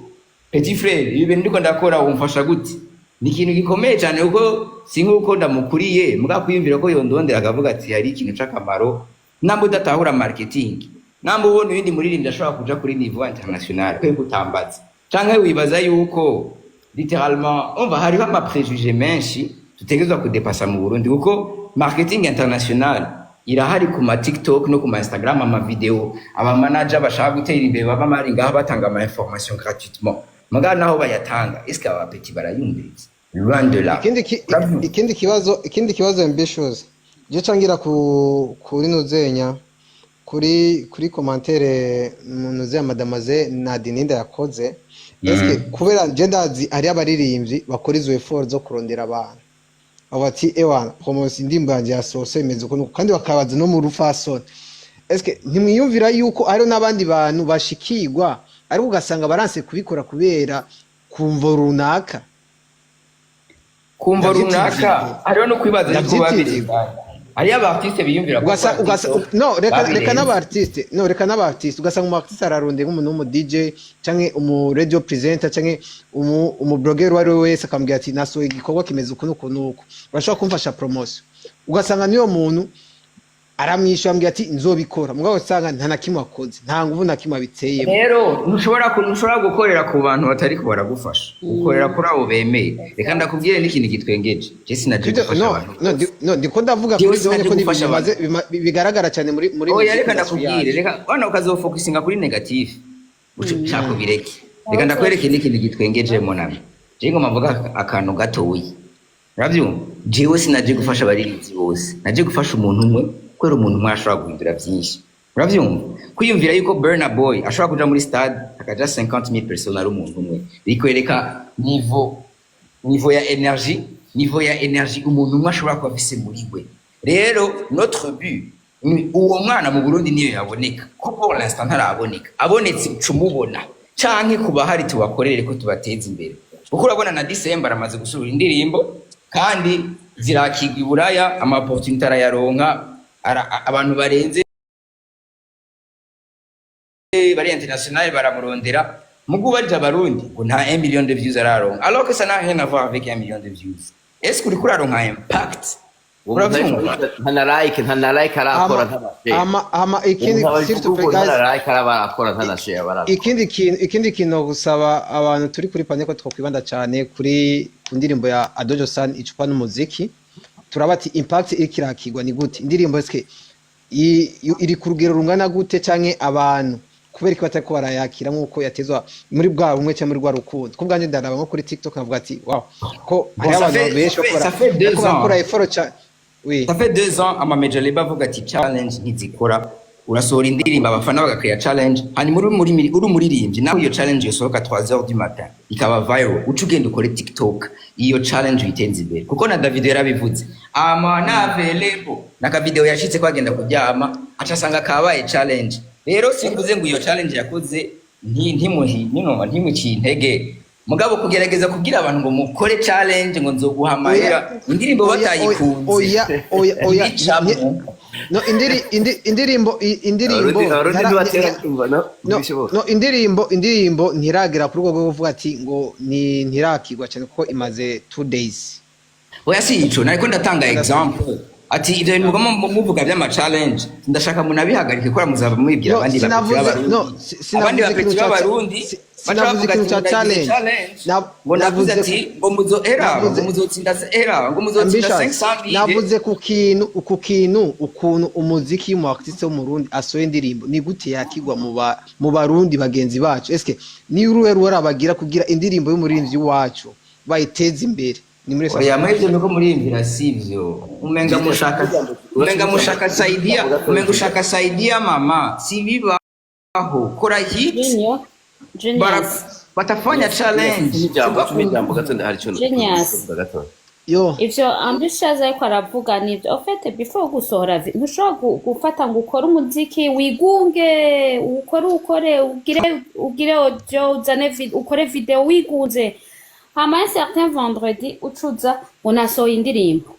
petit frère ibi bintu ndiko ndakora umfasha gute ni ikintu gikomeye cyane kuko si nk'uko ndamukuriye mbwa kwiyumvira ko yondondera akavuga ati hari ikintu c'akamaro namwe udatahura marketing namwe ubona ibindi muririmbyi ashobora kuja kuri niveau international kwe gutambaza canke wibaza yuko littéralement on va hariho ama préjugés menshi tutegerezwa kudepasa mu Burundi kuko marketing international irahari ku ma TikTok no ku ma Instagram ama video aba manager bashaka gutera imbere baba mari ngaho batanga ama information gratuitement muga naho bayatanga est-ce que aba petit barayumviriza loin de là ikindi kibazo ambitious je cangira kuri nuzenya kuri commentaire nuze madamaze Nadine yakoze eske kubera je ndazi ari abaririmbyi bakora izo effort zo kurondera abantu abo ati ewana promotion ndimba yanje yasose imeze uko kandi bakabaza no mu rufasoni eske ntimwiyumvira yuko ari n'abandi bantu bashikirwa ariko ugasanga baranse kubikora kubera kumva runaka hariho no kwibaza yuko babirenganya hariyo abartiste biyumvira reka n'abartiste ugasanga umu artiste araronde nk'umuntu w'umu DJ canke umu radio presenter canke umu blogger wari wese akambwira ati nasohoye igikorwa kimeze uku nuko nuko urashobora kumfasha promotion ugasanga niyo muntu aramwishyura ambwira ati nzobikora mugabo usanga nta na kimwe akoze nta nguvu na kimwe abiteye rero ntushobora gukorera ku bantu batari ko baragufasha ukorera kuri abo bemeye reka ndakubwire n'ikintu gitwengeje je sinaje gufasha abantu no ndiko ndavuga kuri zone ko nibimaze bigaragara cyane muri oya reka ndakubwire reka wana ukazofocusinga kuri negative ushaka bireke reka ndakwereke n'ikintu gitwengeje monami je ngo mavuga akantu gatoyi uravyumva jewe sinaje gufasha abaririmbyi bose naje gufasha umuntu umwe kwera umuntu mwashobora guhindura byinshi uravyumva kwiyumvira yuko Burna Boy ashobora kuja muri stade akaja 50,000 personnes ari umuntu umwe bikwereka niveau ya energie umuntu umwe ashobora kuba afise muri we rero notre but uwo mwana mu Burundi niyo yaboneka ko pour l'instant ntaraboneka abonetse cumubona canke kuba hari tubakorere ko tubateza imbere kuko urabona na December amaze gusubira indirimbo kandi zirakigwa iburaya ama opportunity arayaronka abantu barenze bari international baramurondera mugu barya abarundi ngo nta 1 million de views araronka alors que ça n'a rien à voir avec 1 million de views est-ce que uri aronka impact nta like arakora ikindi kintu gusaba abantu turi kuri panye ko twokwibanda cyane kuri indirimbo ya Adojo San icupa n'umuziki turabati impact ikirakirwa ni gute indirimbo eske iri ku rugero rungana gute canke abantu kubera ko batako barayakira nkuko yatezwa muri bwa umwe cyangwa muri rwa rukundo ko bwanje ndaraba nko kuri TikTok navuga ati wow ko hari abantu benshi bakora effort cha oui ça fait 2 ans ama major label avuga ati challenge ntizikora urasohora indirimbo abafana bagakaya challenge hani uri muririmbyi naho iyo challenge yosohoka 3h du matin ikaba viral ucugenda ukore TikTok iyo challenge uyitenze imbere kuko na David yarabivuze ama na available naka video yashitse kwagenda kuryama acasanga kabaye challenge rero simvuze ngo iyo challenge yakoze ntimuki intege mugabo kugerageza kugira abantu ngo mukore challenge ngo nzoguhamarira indirimbo batayikunze oya no indirimbo ntiragera ku rwego rwo kuvuga ati ngo ntirakigwa cyane kuko imaze 2 days oya si ico nariko ndatanga example ati ibyo bintu muvuga by'ama challenge ndashaka munabihagarike ko muzaba mwibwira abandi abandi bapeti b'abarundi sinavuze ikintu cya challenge ngo navuze ati ngo muzotsinda ngo muzotsinda 500 navuze ku kintu ukuntu umuziki mu artiste wo mu Burundi asoye indirimbo ni gute yakigwa mu barundi bagenzi bacu eske ni uruhe abagira kugira indirimbo y'umuririmbyi wacu bayiteze imbere ni muri oya mwebwe nuko muririmbira sivyo umenga mushaka saidia mama sibibaho kora hit batafanya challenge yo ivyo ambitious ariko aravuga nivyo ofete before gusohora ntushobora gufata ngo ukore umuziki wigunge ukore ugire audio uzane ukore video wigunze hama un certain vendredi ucuza unasohoye indirimbo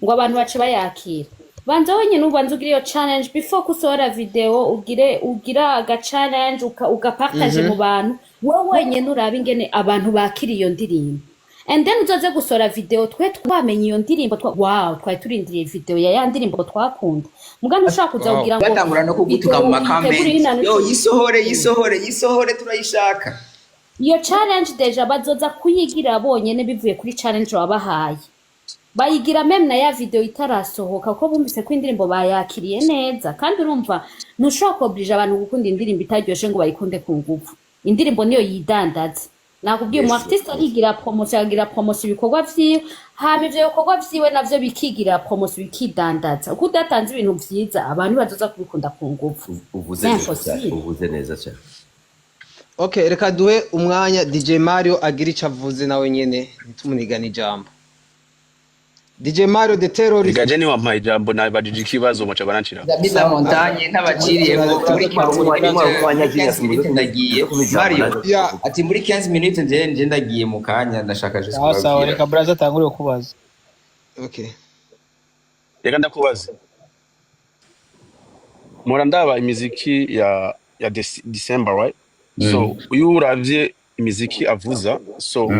ngo abantu bace bayakira banza wenyine ubanza ugire iyo challenge before gusohora video ugira aga challenge ugapartage mu bantu wowe wenyine urabe ingene abantu bakira iyo ndirimbo and then uzoze gusora video twe twamenye iyo ndirimbo twari turindiriye video ya ndirimbo twakunda muganga ushaka kuza kugira ngo batangura no kugutuka mu makamenti yo yisohore turayishaka iyo challenge deja bazoza kuyigira bonyene bivuye kuri challenge wabahaye bayigira meme na ya video itarasohoka ko bumvise ko indirimbo bayakiriye neza kandi urumva ntushobora kuobliger abantu gukunda indirimbo itaryoshe ngo bayikunde ku nguvu indirimbo niyo yidandaza nakubwiye mu artiste arigira promotion ibikorwa vyiwe haba ivyo bikorwa vyiwe navyo bikigira promotion bikidandaza uko udatanze ibintu vyiza abantu bazoza kubikunda ku nguvu uvuze neza cyane. okay reka duhe umwanya DJ Mario agira ico avuze nawe nyene ntitumunigana ijambo DJ Mario the terrorist Gaje ni wampaye ijambo nabajije ikibazo muca baranshira Dabiza montagne ntabaciriye muri 15 minutes ndagiye Mario ati muri 15 minutes nje ndagiye mu kanya ndashaka je kubabwira sawa reka braza tangure kubaza okay reka ndakubaza mura ndaba imiziki ya December right so uyu uravye imiziki avuza so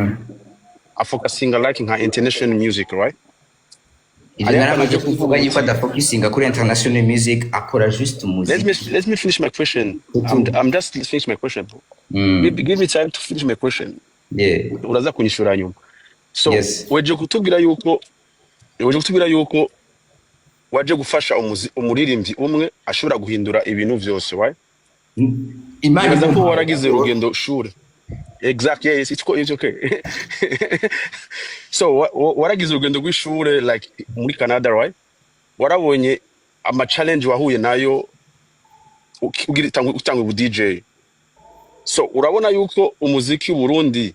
afocusinga like nka international music right Igaramaje kuvuga yuko adafocusinga kuri international music akora just music. Let me finish my question. I'm just finish my question. Give me time to finish my question. Yeah. Uraza kunyishura nyuma. So weje kutubwira yuko waje gufasha umuririmbyi umwe ashobora guhindura ibintu byose, right? Imana ko waragize urugendo shure. Exactly, yes, it's okay. So waragize urugendo rw'ishure like muri Canada, right? Warabonye ama challenge wahuye nayo utanga ubu DJ. So urabona yuko umuziki Burundi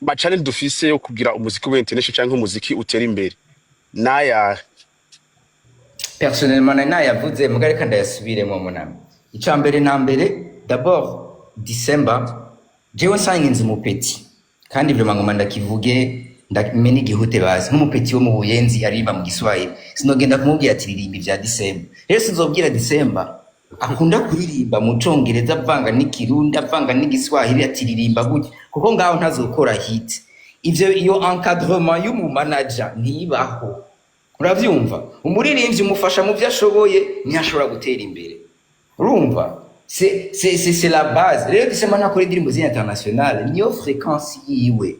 ma challenge dufise yo kugira umuziki wa international cyangwa umuziki utera imbere. Naya personnellement nayavuze mugareka ndayasubiremo munami. Icambere na mbere d'abord December jewe nsanginze umupeti kandi byo mangoma ndakivuge ndamene igihute bazi nk'umupeti wo mu Buyenzi aririmba mu Giswahili sinogenda kumubwira ati ririmba ivya December rero sinzobwira December akunda kuririmba mu Congereza avanga n'ikirundi avanga n'igiswahili ati ririmba gutya kuko ngaho ntazokora hit ivyo iyo encadrement y'umu manager ntibaho uravyumva umuririmbyi umufasha mu vyashoboye ntiyashobora gutera imbere urumva c'est la base. Rero December nakora indirimbo z'international niyo fréquence yiwe.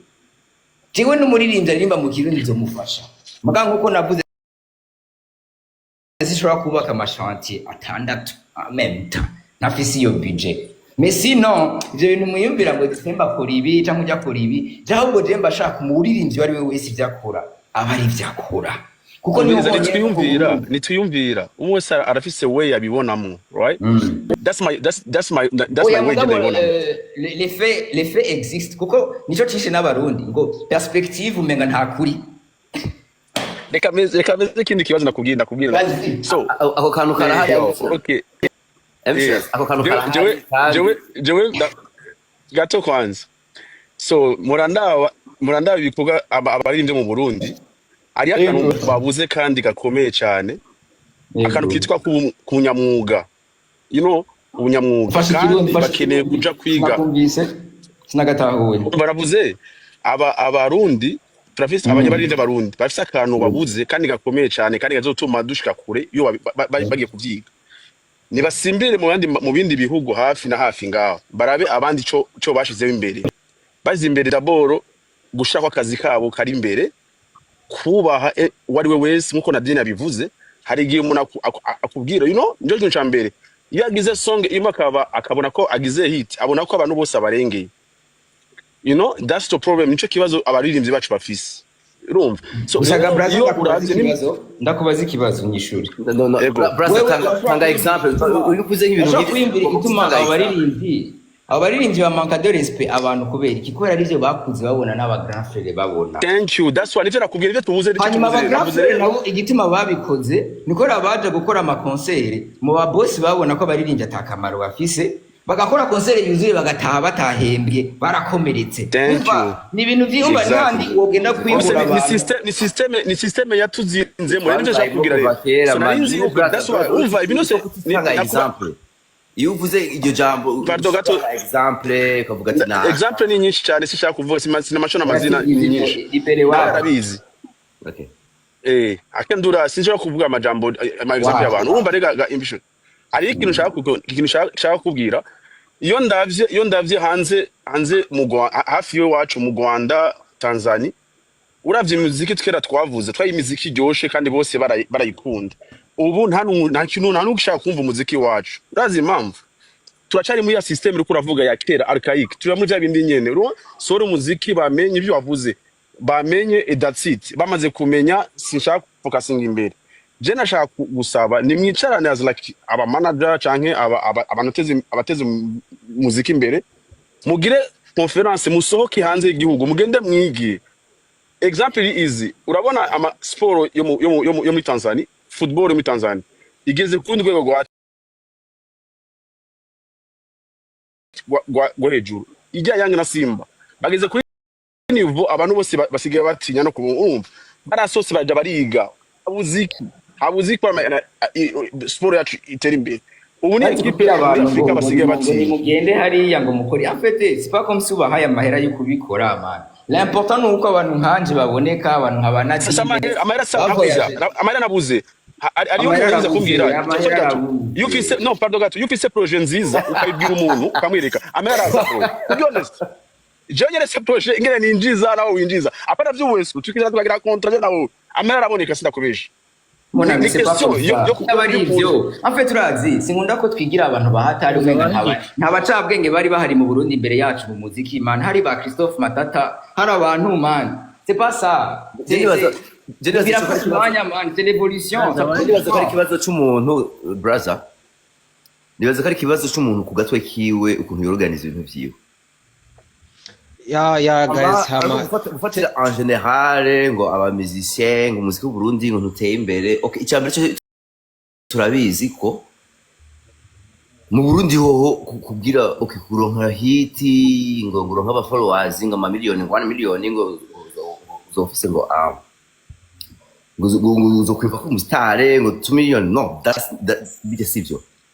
Jewe n'umuririmbyi aririmba mu kirundi zomufasha. Muganga uko navuze zishobora kubaka amashantier atandatu en même temps. Nafisi iyo budget. Mais sinon, ivyo bintu muyumvira ngo December akora ibi cyangwa ujya akora ibi, ahubwo je mbashaka umuririmbyi wari we wese ivyakora. Aba ari ivyakora. Kuko nituyumvira umwe wese arafise way yabibonamo, right? That's my way yabibonamo. Les faits existent kuko nico cishe n'abarundi ngo perspective umenga nta kuri. Reka meze ikindi kibazo nakubwira. So ako kantu karahari. Okay. Ako kantu karahari. Jewe gato kwanza. So murandaba ibikorwa abaririmbye mu Burundi. Ari akantu babuze kandi gakomeye cyane akantu kitwa kunyamwuga ubunyamwuga kandi bakeneye kuja kwiga sinagatahuye barabuze abarundi turafise abanyabarinde barundi bafise akantu babuze kandi gakomeye cyane kandi gazotuma dushika kure iyo bagiye kuvyiga nibasimbire mu bindi bihugu hafi na hafi ngaho barabe abandi cyo bashizeho imbere bazimbere d'abord gushaka akazi kabo kari imbere kubaha wariwe wese nkuko Nadine abivuze hari igihe umuntu akubwira njo cyo cyambere iyo agize song imwe akabona ko agize hit abona ko abantu bose abarengeye that's the problem nico kibazo abaririmbyi bacu bafise urumva so ndakubaza ikibazo nyishuri brother tanga example uri kuze nk'ibintu bituma abaririmbyi abo baririmbyi ba manka de respect abantu kubera iki kubera arivyo bakuze babona n'aba grand frère babona. Thank you, that's why nivyo nakubwira ivyo tubuze hanyuma aba grand frère nabo igitima babikoze niko baje gukora ama concert mu ba boss babona ko baririmbyi atakamaro bafise bagakora concert yuzuye bagataha batahembye barakomeretse. Ni ibintu vyumva ntandi wogenda kwibura ni system yatuzinze mu nivyo zakubwira rero. That's why umva ibintu se ni example. Iyo uvuze iryo jambo example kavuga ati na example ni nyinshi cyane sishaka kuvuga sinamashona amazina ni nyinshi barabizi. Okay. Akendura sinshaka kuvuga amajambo example y'abantu urumva rega ambition ari ikintu nshaka kubwira iyo ndavye hanze hafi yo wacu mu Rwanda Tanzania uravye imiziki twera twavuze twaye imiziki ryoshe kandi bose barayikunda. Ubu nta kintu nta n'ugishaka kumva umuziki wacu urazi impamvu turacari muri ya system uri kuravuga ya kera archaic turi muri bya bindi nyene sore umuziki bamenye ibyo wavuze bamenye that's it bamaze kumenya sinshaka focusinga imbere je nashaka gusaba ni mwicarane as like aba manager canke abateze muziki imbere mugire conference musohoke hanze y'igihugu mugende mwigi example easy urabona ama sport yo muri Tanzania football muri Tanzania igeze kundi rwego rwa hejuru ijya yange na Simba bageze kuri niveau abantu bose basigaye batinya no kumva barasose baje bariga abuziki kwa sport yacu itera imbere ubu ni equipe y'Afrika basigaye batinya mugende hariya ngo mukori afete c'est pas comme si ubahaye amahera yo kubikora man. L'important nuko abantu nkanje baboneka abantu nkabanazi amahera nabuze ariyo nza kubwira yufise no pardon gato yufise projet nziza ukabibwira umuntu ukamwereka amahera azapo to be honest jewe se projet ingene ninjiza nawo winjiza apana by'uwese tukiza tukagira contrat nawo amahera araboneka sindakobeje mona c'est pas yo ivyo en fait urazi sinkunda ko twigira abantu bahatari umenga ntabacabwenge bari bahari mu Burundi imbere yacu mu muziki man hari ba Christophe Matata hari abantu man c'est pas ça c'est l'évolution. Nibaza ko ari ikibazo cy'umuntu brother nibaza ko ari ikibazo cy'umuntu ku gatwe kiwe ukuntu yorganiza ibintu vyiwe guys gufatira en général ngo aba musicien ngo umuziki w'u Burundi ngo ntuteye imbere okay icyambere cyo turabizi ko mu Burundi hoho kugira okay kuronka hiti ngo nguronka aba followers ngo amamiliyoni ngo 1 miliyoni ngo uzofise ngo ngo kwiva ko umustare ngo 2 miliyoni no that's sivyo